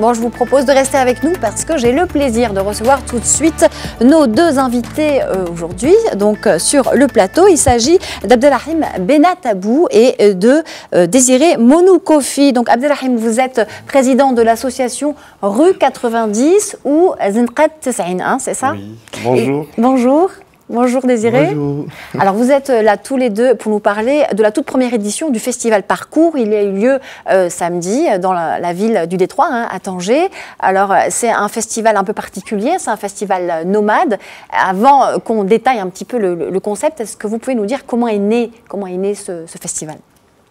Bon, je vous propose de rester avec nous parce que j'ai le plaisir de recevoir tout de suite nos deux invités aujourd'hui. Donc sur le plateau, il s'agit d'Abdelrahim Benatabou et de Désiré Monoukofi. Donc Abdelrahim, vous êtes président de l'association Rue 90 ou Zinqat 91, c'est ça? Oui, bonjour. Bonjour. Bonjour Désiré. Bonjour. Alors vous êtes là tous les deux pour nous parler de la toute première édition du festival Parcours. Il a eu lieu samedi dans la ville du Détroit, à Tanger. Alors c'est un festival un peu particulier, c'est un festival nomade. Avant qu'on détaille un petit peu le concept, est-ce que vous pouvez nous dire comment est né ce festival?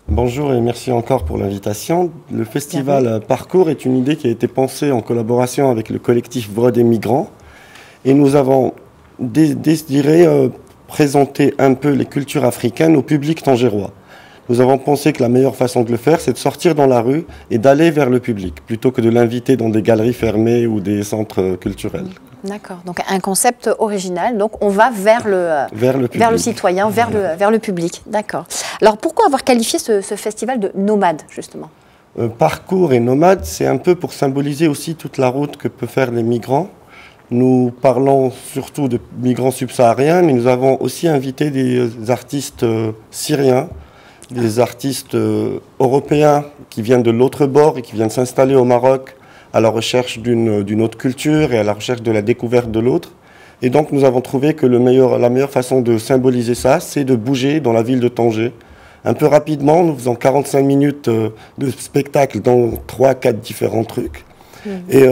Bonjour et merci encore pour l'invitation. Le festival Parcours est une idée qui a été pensée en collaboration avec le collectif Voix des migrants. Et nous avons désiré présenter un peu les cultures africaines au public tangérois. Nous avons pensé que la meilleure façon de le faire, c'est de sortir dans la rue et d'aller vers le public, plutôt que de l'inviter dans des galeries fermées ou des centres culturels. D'accord, donc un concept original. Donc on va vers le citoyen, vers le public. D'accord. Alors pourquoi avoir qualifié ce festival de nomade, justement? Parcours et nomade, c'est un peu pour symboliser aussi toute la route que peuvent faire les migrants. Nous parlons surtout de migrants subsahariens, mais nous avons aussi invité des artistes syriens, des artistes européens qui viennent de l'autre bord et qui viennent s'installer au Maroc à la recherche d'une autre culture et à la recherche de la découverte de l'autre. Et donc nous avons trouvé que la meilleure façon de symboliser ça, c'est de bouger dans la ville de Tanger. Un peu rapidement, nous faisons 45 minutes de spectacle dans 3-4 différents trucs. Et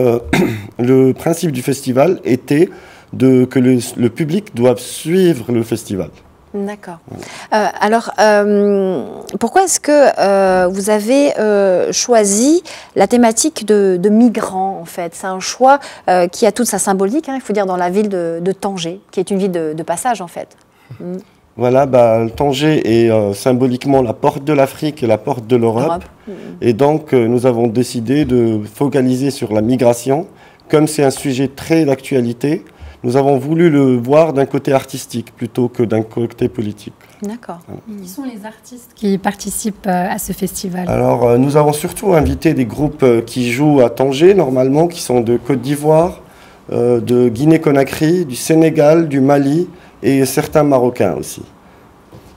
le principe du festival était que le public doive suivre le festival. D'accord. Alors, pourquoi est-ce que vous avez choisi la thématique de migrants, en fait? C'est un choix qui a toute sa symbolique, il faut dire, dans la ville de Tanger, qui est une ville de passage, en fait. Voilà, Tanger est symboliquement la porte de l'Afrique et la porte de l'Europe. Et donc, nous avons décidé de focaliser sur la migration. Comme c'est un sujet très d'actualité, nous avons voulu le voir d'un côté artistique plutôt que d'un côté politique. D'accord. Qui sont les artistes qui participent à ce festival? Alors, nous avons surtout invité des groupes qui jouent à Tanger, normalement, qui sont de Côte d'Ivoire, de Guinée-Conakry, du Sénégal, du Mali, et certains Marocains aussi.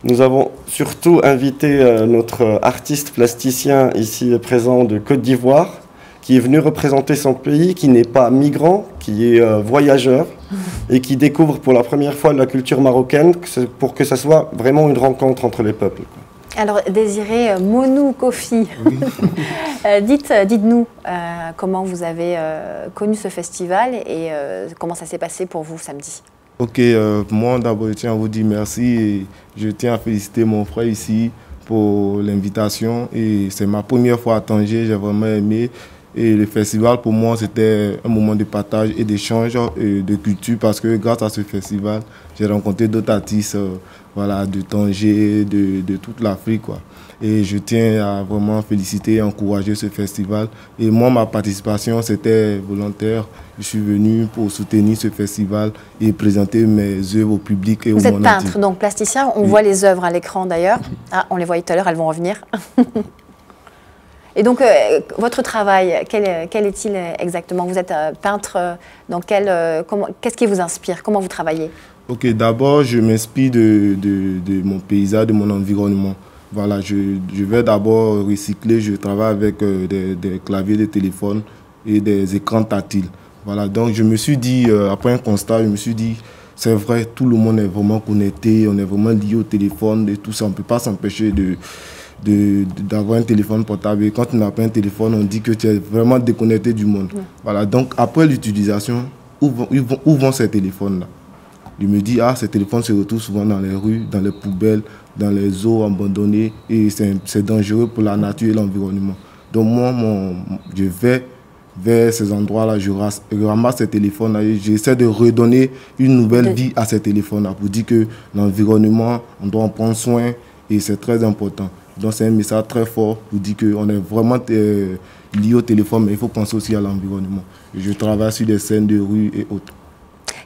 Nous avons surtout invité notre artiste plasticien ici présent de Côte d'Ivoire, qui est venu représenter son pays, qui n'est pas migrant, qui est voyageur, et qui découvre pour la première fois la culture marocaine, pour que ça soit vraiment une rencontre entre les peuples. Alors, Désiré Monoukofi, dites-nous comment vous avez connu ce festival et comment ça s'est passé pour vous samedi. Ok, moi d'abord je tiens à vous dire merci et je tiens à féliciter mon frère ici pour l'invitation. Et c'est ma première fois à Tanger, j'ai vraiment aimé. Et le festival pour moi c'était un moment de partage et d'échange de culture parce que grâce à ce festival j'ai rencontré d'autres artistes de Tanger, de toute l'Afrique, quoi. Et je tiens à vraiment féliciter et encourager ce festival. Et moi, ma participation, c'était volontaire. Je suis venu pour soutenir ce festival et présenter mes œuvres au public et au monde entier. Vous êtes peintre, donc plasticien. On voit les œuvres à l'écran d'ailleurs. Ah, on les voyait tout à l'heure, elles vont revenir. Et donc, votre travail, quel est-il exactement? Vous êtes peintre, qu'est-ce qui vous inspire? Comment vous travaillez? Ok, d'abord, je m'inspire de mon paysage, de mon environnement. Voilà, je vais d'abord recycler, je travaille avec des claviers de téléphone et des écrans tactiles. Voilà, donc je me suis dit, après un constat, je me suis dit, c'est vrai, tout le monde est vraiment connecté, on est vraiment lié au téléphone et tout ça, on ne peut pas s'empêcher d'avoir un téléphone portable. Et quand on n'a pas un téléphone, on dit que tu es vraiment déconnecté du monde. Voilà, donc après l'utilisation, où vont ces téléphones-là? Je me dis, ces téléphones se retrouvent souvent dans les rues, dans les poubelles, dans les eaux abandonnées et c'est dangereux pour la nature et l'environnement. Donc moi, je vais vers ces endroits-là, je ramasse ces téléphones-là et j'essaie de redonner une nouvelle vie à ces téléphones-là pour dire que l'environnement, on doit en prendre soin et c'est très important. Donc c'est un message très fort pour dire qu'on est vraiment lié au téléphone, mais il faut penser aussi à l'environnement. Je travaille sur des scènes de rue et autres.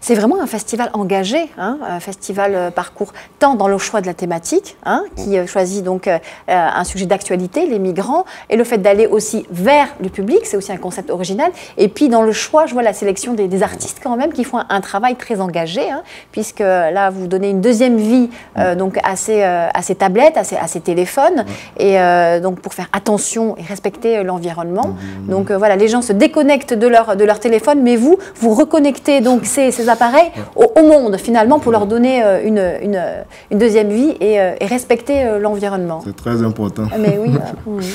C'est vraiment un festival engagé, hein, un festival parcours, tant dans le choix de la thématique, hein, qui choisit donc un sujet d'actualité, les migrants, et le fait d'aller aussi vers le public, c'est aussi un concept original. Et puis dans le choix, je vois la sélection des artistes quand même qui font un travail très engagé, hein, puisque là vous donnez une deuxième vie donc à ces tablettes, à ces téléphones, et donc pour faire attention et respecter l'environnement. Donc voilà, les gens se déconnectent de leur téléphone, mais vous reconnectez donc ces appareils au monde finalement pour leur donner une deuxième vie et respecter l'environnement. C'est très important. Mais oui. Oui.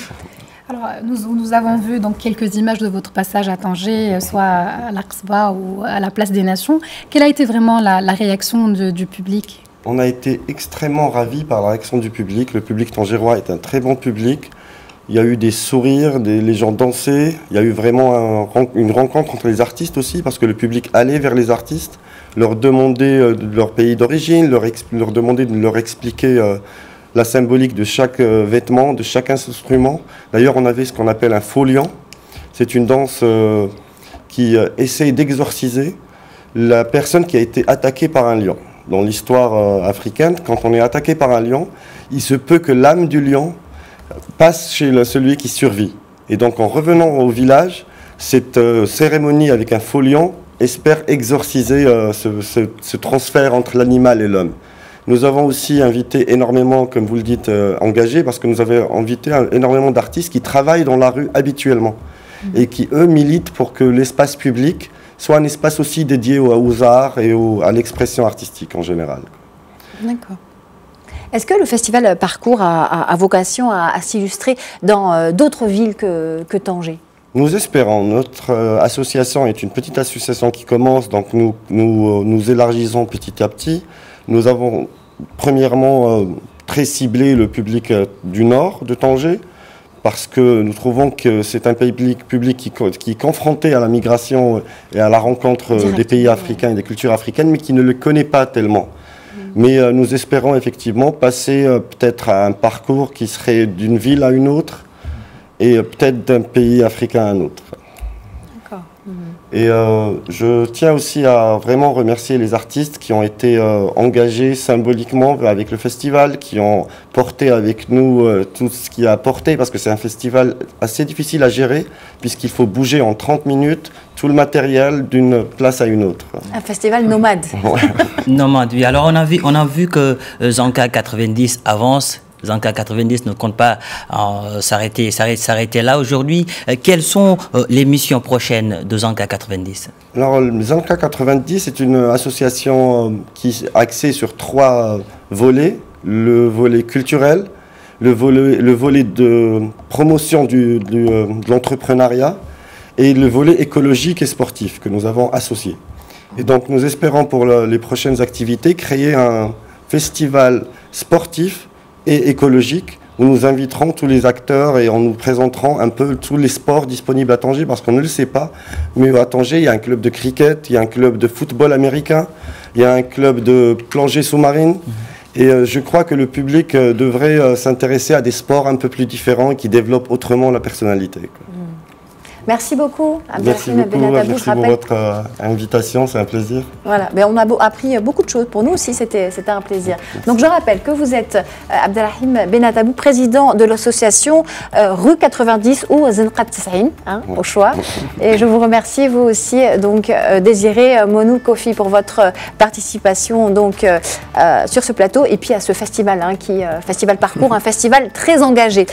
Alors, nous avons vu donc quelques images de votre passage à Tanger, soit à l'Aqsa ou à la Place des Nations. Quelle a été vraiment la réaction du public? On a été extrêmement ravis par la réaction du public. Le public tangérois est un très bon public. Il y a eu des sourires, les gens dansaient. Il y a eu vraiment une rencontre entre les artistes aussi, parce que le public allait vers les artistes, leur demandait de leur pays d'origine, leur demandait de leur expliquer la symbolique de chaque vêtement, de chaque instrument. D'ailleurs, on avait ce qu'on appelle un faux lion. C'est une danse qui essaye d'exorciser la personne qui a été attaquée par un lion. Dans l'histoire africaine, quand on est attaqué par un lion, il se peut que l'âme du lion passe chez celui qui survit. Et donc, en revenant au village, cette cérémonie avec un faux lion espère exorciser ce transfert entre l'animal et l'homme. Nous avons aussi invité énormément, comme vous le dites, engagés, parce que nous avons invité énormément d'artistes qui travaillent dans la rue habituellement et qui, eux, militent pour que l'espace public soit un espace aussi dédié aux arts et à l'expression artistique en général. D'accord. Est-ce que le festival Parcours a vocation à s'illustrer dans d'autres villes que Tanger? Nous espérons. Notre association est une petite association qui commence, donc nous élargissons petit à petit. Nous avons premièrement très ciblé le public du nord de Tanger, parce que nous trouvons que c'est un public qui est confronté à la migration et à la rencontre des pays africains et des cultures africaines, mais qui ne le connaît pas tellement. Mais nous espérons effectivement passer peut-être à un parcours qui serait d'une ville à une autre et peut-être d'un pays africain à un autre. D'accord. Et je tiens aussi à vraiment remercier les artistes qui ont été engagés symboliquement avec le festival, qui ont porté avec nous tout ce qui a apporté, parce que c'est un festival assez difficile à gérer, puisqu'il faut bouger en 30 minutes tout le matériel d'une place à une autre. Un festival nomade. Nomade, oui. Alors on a vu que Zanka 90 avance. Zanka 90 ne compte pas s'arrêter là aujourd'hui. Quelles sont les missions prochaines de Zanka 90? Alors, Zanka 90 est une association qui est axée sur 3 volets. Le volet culturel, le volet de promotion de l'entrepreneuriat et le volet écologique et sportif que nous avons associé. Et donc nous espérons pour les prochaines activités créer un festival sportif et écologique où nous inviterons tous les acteurs et on nous présenterons un peu tous les sports disponibles à Tanger, parce qu'on ne le sait pas, mais à Tanger il y a un club de cricket, il y a un club de football américain, il y a un club de plongée sous-marine. Et je crois que le public devrait s'intéresser à des sports un peu plus différents et qui développent autrement la personnalité. Merci beaucoup, Abdelrahim Benatabou. Merci pour votre invitation, c'est un plaisir. Voilà, mais on a appris beaucoup de choses. Pour nous aussi, c'était un plaisir. Donc je rappelle que vous êtes Abdelrahim Benatabou, président de l'association Rue 90 ou Zenqat Tis'in, au choix. Et je vous remercie, vous aussi, donc Désiré Monou Kofi, pour votre participation donc, sur ce plateau et puis à ce festival, Festival Parcours, un festival très engagé.